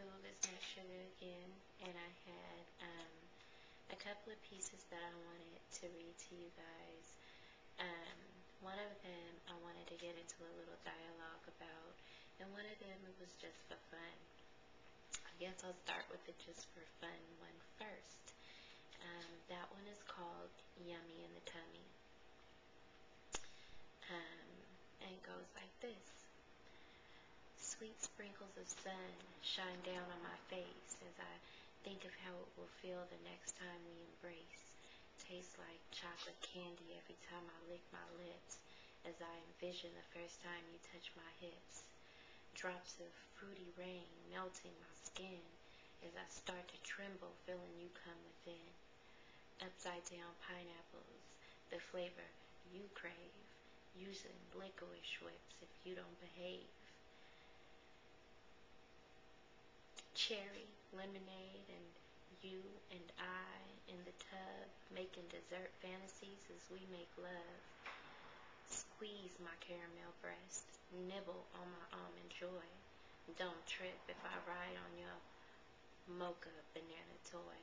YouTube, it's Nut Sugar again, and I had a couple of pieces that I wanted to read to you guys. One of them I wanted to get into a little dialogue about, and one of them it was just for fun. I guess I'll start with the just for fun one first. That one is called Yummy in the Tummy. And it goes like this. Sweet sprinkles of sun shine down on my face as I think of how it will feel the next time we embrace. Tastes like chocolate candy every time I lick my lips as I envision the first time you touch my hips. Drops of fruity rain melting my skin as I start to tremble feeling you come within. Upside down pineapples, the flavor you crave, using licorice whips if you don't behave. Cherry, lemonade, and you and I in the tub making dessert fantasies as we make love. Squeeze my caramel breast, nibble on my almond joy. Don't trip if I ride on your mocha banana toy.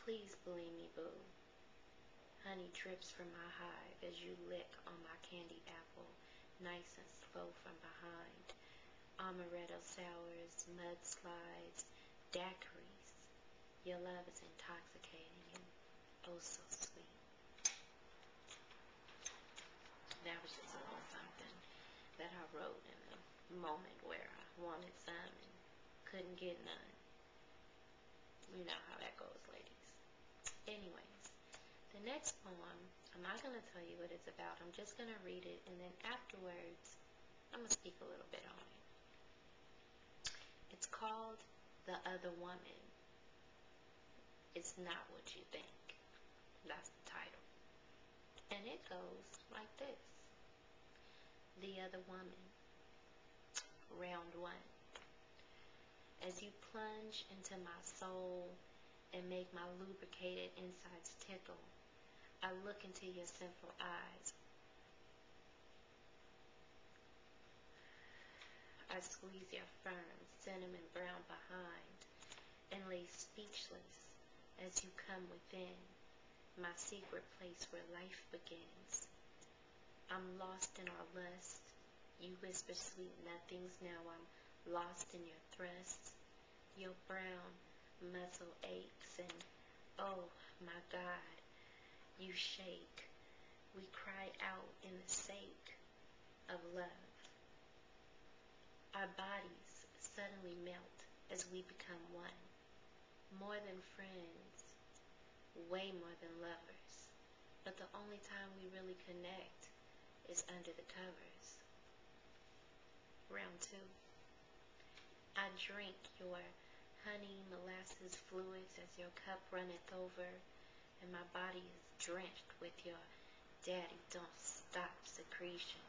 Please believe me, boo. Honey drips from my hive as you lick on my candy apple, nice and slow from behind. Amaretto sours, mudslides, daiquiris. Your love is intoxicating and oh so sweet. That was just a little something that I wrote in a moment where I wanted some and couldn't get none. You know how that goes, ladies. Anyways, the next poem, I'm not going to tell you what it's about. I'm just going to read it, and then afterwards, I'm going to speak a little bit on it. It's called The Other Woman. It's Not What You Think. That's the title. And it goes like this. The Other Woman. Round 1. As you plunge into my soul and make my lubricated insides tickle, I look into your sinful eyes. I squeeze your firm, cinnamon brown behind and lay speechless as you come within my secret place where life begins. I'm lost in our lust. You whisper sweet nothings. Now I'm lost in your thrusts. Your brown muscle aches and oh my God, you shake. We cry out in the sake of love. Our bodies suddenly melt as we become one. More than friends, way more than lovers. But the only time we really connect is under the covers. Round 2. I drink your honey molasses fluids as your cup runneth over, and my body is drenched with your daddy don't stop secretions.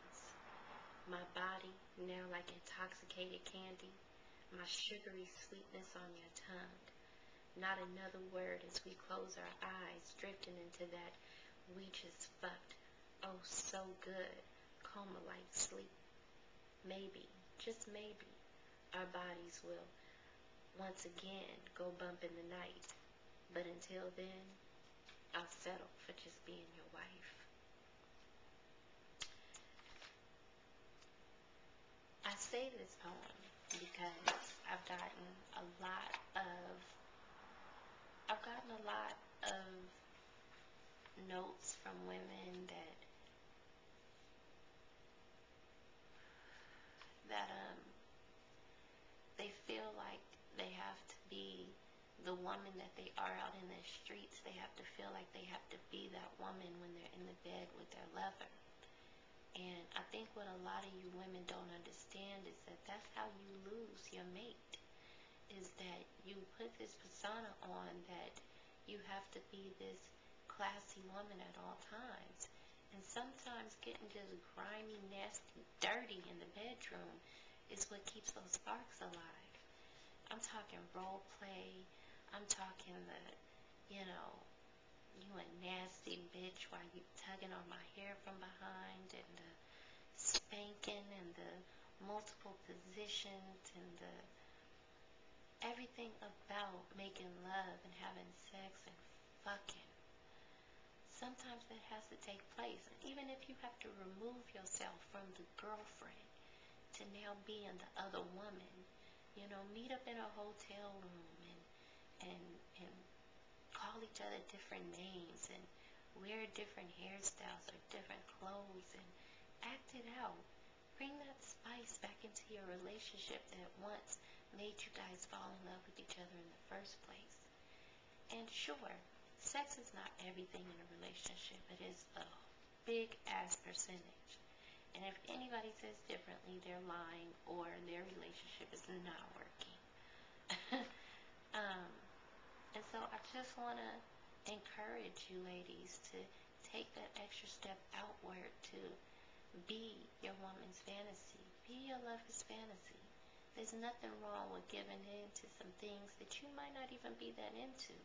My body now like intoxicated candy, my sugary sweetness on your tongue. Not another word as we close our eyes, drifting into that we just fucked, oh so good, coma-like sleep. Maybe, just maybe, our bodies will once again go bump in the night. But until then, I'll settle for just being your wife. I say this poem because I've gotten a lot of notes from women that they feel like they have to be the woman that they are out in the streets. They have to feel like they have to be that woman when they're in the bed with their lover. And I think what a lot of you women don't understand is that that's how you lose your mate. Is that you put this persona on that you have to be this classy woman at all times. And sometimes getting just grimy, nasty, dirty in the bedroom is what keeps those sparks alive. I'm talking role play. I'm talking you a nasty bitch while you tugging on my hair from behind, and the spanking and the multiple positions and the everything about making love and having sex and fucking. Sometimes that has to take place. And even if you have to remove yourself from the girlfriend to now being the other woman, you know, meet up in a hotel room and call each other different names and wear different hairstyles or different clothes and act it out. Bring that spice back into your relationship that once made you guys fall in love with each other in the first place. And sure, sex is not everything in a relationship. It is a big ass percentage. And if anybody says differently, they're lying or their relationship is not working. And so I just want to encourage you ladies to take that extra step outward to be your woman's fantasy. Be your lover's fantasy. There's nothing wrong with giving in to some things that you might not even be that into.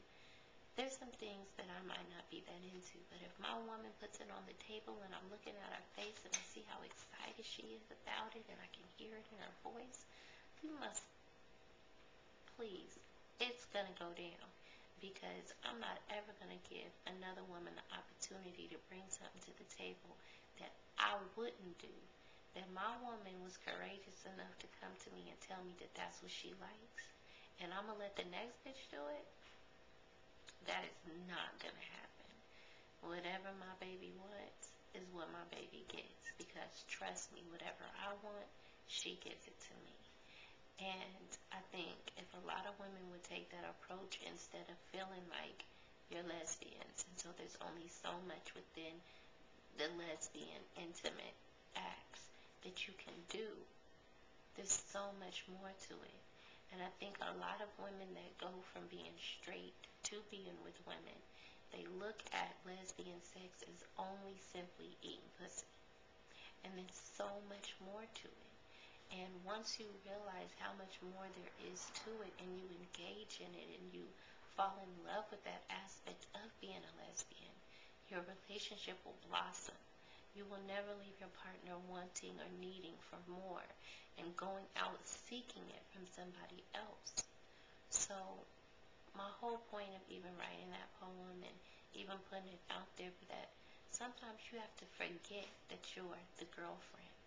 There's some things that I might not be that into, but if my woman puts it on the table and I'm looking at her face and I see how excited she is about it and I can hear it in her voice, you must, please, it's going to go down. Because I'm not ever going to give another woman the opportunity to bring something to the table that I wouldn't do. That my woman was courageous enough to come to me and tell me that that's what she likes. And I'm going to let the next bitch do it. That is not going to happen. Whatever my baby wants is what my baby gets. Because trust me, whatever I want, she gives it to me. And I think if a lot of women would take that approach instead of feeling like you're lesbians, and so there's only so much within the lesbian intimate acts that you can do, there's so much more to it. And I think a lot of women that go from being straight to being with women, they look at lesbian sex as only simply eating pussy. And there's so much more to it. And once you realize how much more there is to it and you engage in it and you fall in love with that aspect of being a lesbian, your relationship will blossom. You will never leave your partner wanting or needing for more and going out seeking it from somebody else. So my whole point of even writing that poem and even putting it out there was that sometimes you have to forget that you're the girlfriend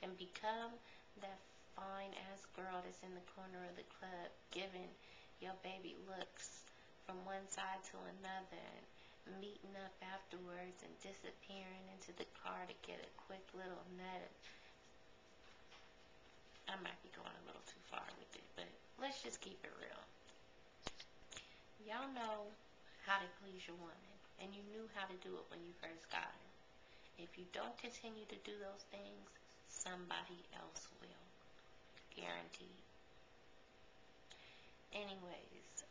and become that fine-ass girl that's in the corner of the club giving your baby looks from one side to another and meeting up afterwards and disappearing into the car to get a quick little nut. I might be going a little too far with it, but let's just keep it real. Y'all know how to please your woman, and you knew how to do it when you first got her. If you don't continue to do those things, somebody else will. Guaranteed. Anyways,